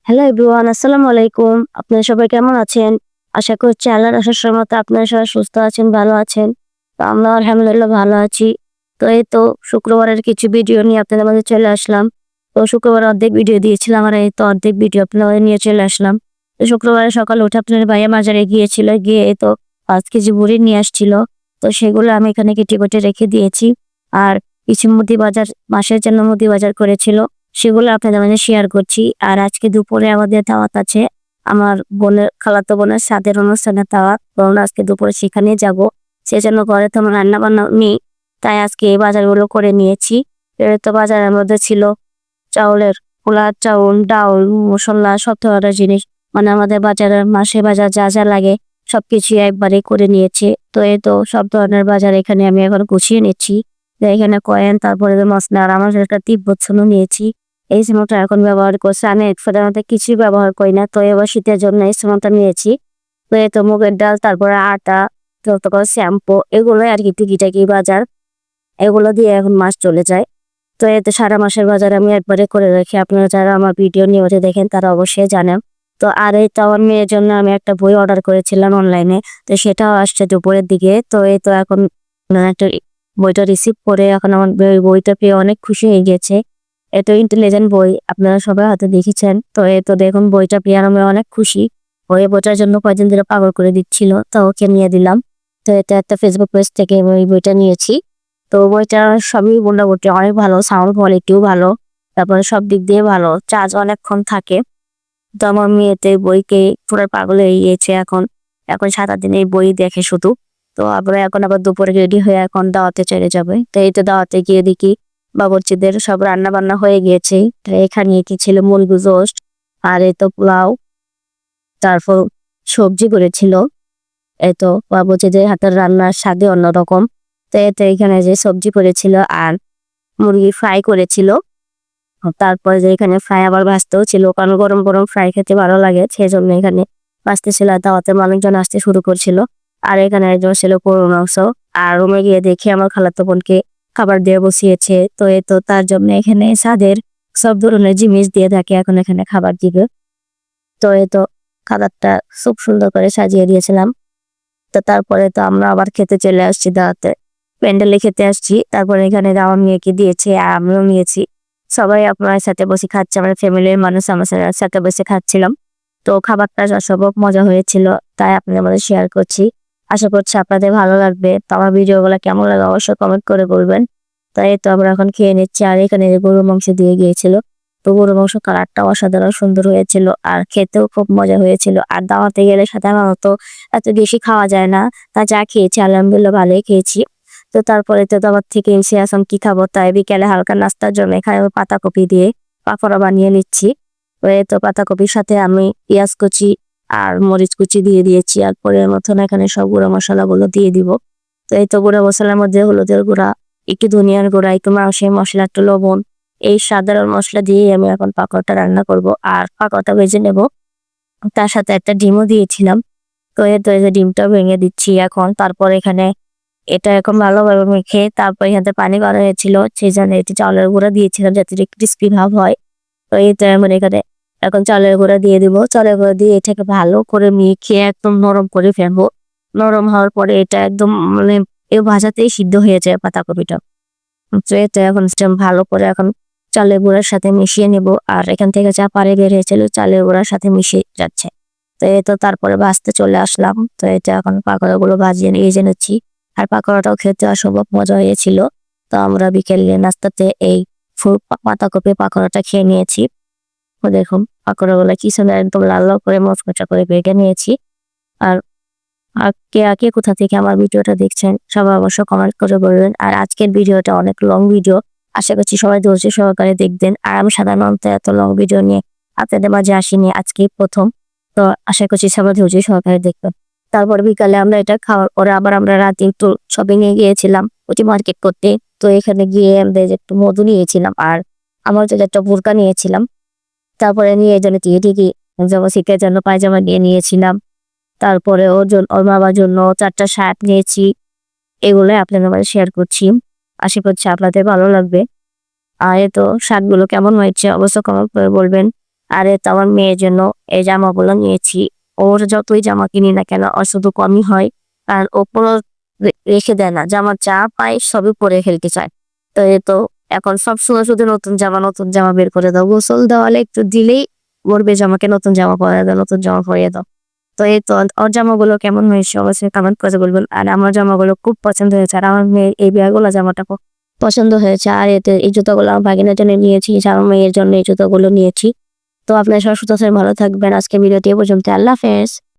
Hello everyone, আসসালামু আলাইকুম। আপনারা সবাই কেমন আছেন? আশা করছি আল্লাহর অশেষ রহমতে আপনারা সবাই সুস্থ আছেন, ভালো আছেন। তো আমরা আলহামদুলিল্লাহ ভালো আছি। তো এই তো শুক্রবারের কিছু ভিডিও নিয়ে আপনাদের মাঝে চলে আসলাম। তো শুক্রবারে অর্ধেক ভিডিও দিয়েছিলাম আর এই তো অর্ধেক ভিডিও আপনাদের মাঝে নিয়ে চলে আসলাম। তো শুক্রবারে সকালে উঠে আপনাদের ভাইয়া বাজারে গিয়েছিল, গিয়ে এই তো ৫ কেজি মুড়ি নিয়ে আসছিল। তো সেগুলো আমি এখানে কেটে রেখে দিয়েছি। আর কিছু মুদি বাজার, মাসের জন্য মুদি বাজার করেছিল। সেগুলো আপনাদের মাঝে শেয়ার করছি। আর আজকে দুপুরে আমাদের দাওয়াত আছে। আমার খালাতো বোনের সাদের অনুষ্ঠানের দাওয়াত। তো আমরা আজকে দুপুরে সেখানে যাব। সেজন্য ঘরে তেমন রান্না-বান্না নেই। তাই আজকে এই বাজারগুলো করে নিয়েছি। তো বাজারের মধ্যে ছিল চাউলের পোলার চাউল, ডাউল, মসল্লা, সব ধরনের জিনিস। মানে আমাদের বাজারের মাসে বাজার যা লাগে সবকিছুই একবারে করে নিয়েছি। তো এই তো সব ধরনের বাজার এখানে আমি এখন গুছিয়ে নিচ্ছি। তো এখানে কয়েন, তারপরে মসলা, আর আমার একটা তিব্বত ছুনো নিয়েছি। এই সিমটা এখন ব্যবহার করছি। আমি সাধারণত কিছুই ব্যবহার করি না। তো এবার শীতের জন্য এই সিমটা নিয়েছি। তো এই তো মুগের ডাল, তারপরে আটা, তারপর শ্যাম্পু, এগুলোই আর কি টুকিটাকি বাজার। এগুলো দিয়ে এখন মাস চলে যায়। তো এতে সারা মাসের বাজার আমি একবারে করে রাখি। আপনারা যারা আমার ভিডিও নিয়মিত দেখেন তারা অবশ্যই জানেন। তো আর এই তো আমার মেয়ের জন্য আমি একটা বই অর্ডার করেছিলাম অনলাইনে। তো সেটাও আসছে দুপুরের দিকে। তো এই তো এখন একটা বইটা রিসিভ করে এখন আমার বইটা পেয়ে অনেক খুশি হয়ে গেছে। এত ইন্টেলিজেন্ট বই, আপনারা সবাই হয়তো দেখেছেন। তো এই তো দেখুন বইটা পেয়ে আমি অনেক খুশি। বইটার জন্য কয়েকদিন ধরে পাগল করে দিচ্ছিল। তো ওকে নিয়ে দিলাম। তো এটা একটা ফেসবুক পেজ থেকে আমি এই বইটা নিয়েছি। তো বইটা সবই মোটামুটি অনেক ভালো, সাউন্ড কোয়ালিটিও ভালো, তারপরে সব দিক দিয়ে ভালো, চার্জ অনেকক্ষণ থাকে। তো আমার মেয়েতে বইকে পুরো পাগল হয়ে গিয়েছে এখন। এখন সারাদিন এই বই দেখে শুধু। তো এখন আবার দুপুরে রেডি হয়ে এখন দাওয়াতে চলে যাবে। তো এই তো দাওয়াতে গিয়ে দেখি বাবুর্চিদের সব রান্না বান্না হয়ে গিয়েছে। তো এখানে কি ছিল, মুরগি রোস্ট, আর এই তো পোলাও, তারপর সবজি করেছিল। এই তো বাবুর্চিদের হাতের রান্নার স্বাদই অন্যরকম। তো এতে এখানে যে সবজি করেছিল আর মুরগি ফ্রাই করেছিল। তারপরে যে এখানে ফ্রাই আবার ভাজতেও ছিল, কারণ গরম গরম ফ্রাই খেতে ভালো লাগে, সেজন্য এখানে ভাজতেছিল। আর দাওয়াতে মানুষজন আসতে শুরু করছিল। আর এখানে একজন ছিল গরুর মাংস। আর রুমে গিয়ে দেখি আমার খালাতো বোনকে খাবার দিয়ে বসিয়েছে। তো এ তো তার জন্য এখানে স্বাদের সব ধরনের জিনিস দিয়ে থাকে এখন এখানে খাবার দিবে। তো এ তো খাবারটা খুব সুন্দর করে সাজিয়ে দিয়েছিলাম। তো তারপরে তো আমরা আবার খেতে চলে আসছি দাওয়াতে, প্যান্ডেলে খেতে আসছি। তারপরে এখানে আমার মেয়েকে দিয়েছে আর আমিও নিয়েছি। সবাই আপনার সাথে বসে খাচ্ছে, আমরা ফ্যামিলির মানুষ আমার সাথে বসে খাচ্ছিলাম। তো খাবারটা অসম্ভব মজা হয়েছিল, তাই আপনাদের মধ্যে শেয়ার করছি। আশা করছি আপনাদের ভালো লাগবে। তো আমার ভিডিওগুলো কেমন লাগে অবশ্যই কমেন্ট করে বলবেন। তাই তো আমরা এখন খেয়ে নিচ্ছি। আর এখানে যে গরুর মাংস দিয়ে গিয়েছিল, তো গরুর মাংস কালারটাও অসাধারণ সুন্দর হয়েছিল আর খেতেও খুব মজা হয়েছিল। আর দাওয়াতে গেলে সাধারণত এত বেশি খাওয়া যায় না। তা যা খেয়েছি আলহামদুলিল্লাহ ভালোই খেয়েছি। তো তারপরে তো দাওয়াত থেকে এসে আসলাম কি খাবো, তাই বিকেলে হালকা নাস্তার জন্য এখানে পাতাকপি দিয়ে পাকোড়া বানিয়ে নিচ্ছি। তো এই তো পাতাকপির সাথে আমি পেঁয়াজ কুচি আর মরিচ কুচি দিয়ে দিয়েছি। আর পরে মতন এখানে সব গুঁড়ো মশলাগুলো দিয়ে দিব। তো এই তো গুঁড়ো মশলার মধ্যে হলুদের গুঁড়া, একটু ধনিয়ার গুঁড়া, একটু মাংসের মশলা, একটু লবণ, এই সাধারণ মশলা দিয়েই আমি এখন পাকোড়াটা রান্না করব। আর পাকোড়াটা ভেজে নেব। তার সাথে একটা ডিমও দিয়েছিলাম। তো এই তো এই যে ডিমটা ভেঙে দিচ্ছি এখন। তারপর এখানে এটা এখন ভালোভাবে মেখে তারপর এখানে পানি করা হয়েছিল, সেই জন্য এটি চাউলের গুঁড়া দিয়েছিলাম যাতে একটু ক্রিস্পি ভাব হয়। তো এই তো এমন এখানে এখন চালের গুঁড়া দিয়ে দিব। চালের গুঁড়া দিয়ে এটাকে ভালো করে মেখে একদম নরম করে ফেলবো। নরম হওয়ার পরে এটা একদম মানে এই ভাজাতেই সিদ্ধ হয়ে যায় পাতাকপিটা। তো এটা এখন ভালো করে এখন চালের গুঁড়ার সাথে মিশিয়ে নেব। আর এখান থেকে যা পানি বের হয়েছিল চালের গুঁড়ার সাথে মিশে যাচ্ছে। তো এই তো তারপরে ভাজতে চলে আসলাম। তো এটা এখন পাকোড়াগুলো ভাজিয়ে নিয়ে নিচ্ছি। আর পাকোড়াটাও খেতে অসম্ভব মজা হয়েছিল। তো আমরা বিকেলে নাস্তাতে এই পাতাকপি পাকোড়াটা খেয়ে নিয়েছি। তো দেখুন পাকোড়াগুলো কি সুন্দর একদম লাল লাল করে মচমচা করে ভেজে নিয়েছি। আর কে কোথা থেকে আমার ভিডিওটা দেখছেন সবাই অবশ্য কমেন্ট করে বলবেন। আর আজকের ভিডিওটা অনেক লং ভিডিও, আশা করছি সবাই ধৈর্য সহকারে দেখবেন। আর আমি সাধারণত এত লং ভিডিও নিয়ে আপনাদের মাঝে আসিনি, আজকেই প্রথম। তো আশা করছি সবাই ধৈর্য সহকারে দেখবেন। তারপর বিকালে আমরা এটা খাওয়ার পরে আবার আমরা রাতে একটু শপিং এ গিয়েছিলাম ওটি মার্কেট করতে। তো এখানে গিয়ে আমাদের একটু মধু নিয়েছিলাম আর আমার জন্য একটা বোরকা নিয়েছিলাম। তারপরে নিয়ে এই জন্য ঠিকই যেমন শীতের জন্য পায়জামা নিয়েছিলাম। তারপরে ওর বাবার জন্য 4টা শার্ট নিয়েছি। এগুলো আপনাদের মাঝে শেয়ার করছি। আশা করছি আপনাদের ভালো লাগবে। আর এই তো শার্টগুলো কেমন হয়েছে অবশ্য কমেন্ট করে বলবেন। আর এ তো আমার মেয়ের জন্য এই জামাগুলো নিয়েছি। ওর যতই জামা কিনি না কেন ওর শুধু কমই হয়, কারণ ও কোনো রেখে দেয় না, জামা যা পায় সবই পরে ফেলতে চায়। তো এ তো এখন সবসময় শুধু নতুন জামা বের করে দাও, গোসল দেওয়ালে একটু দিলেই বলবে যে আমাকে নতুন জামা পরিয়ে দাও, নতুন জামা পরিয়ে দাও। তো এই তো ওর জামাগুলো কেমন হয়েছে অবশ্যই কমেন্ট করে বলবেন। আর আমার জামাগুলো খুব পছন্দ হয়েছে, আর আমার মেয়ের এই বিয়াগুলো জামাটা খুব পছন্দ হয়েছে। আর এতে এই জুতোগুলো আমার ভাগিনার জন্য নিয়েছি, আমার মেয়ের জন্য এই জুতোগুলো নিয়েছি। তো আপনার সবাই সুস্থ থাকবেন, ভালো থাকবেন। আজকে ভিডিওটি এ পর্যন্ত। আল্লাহ হাফেজ।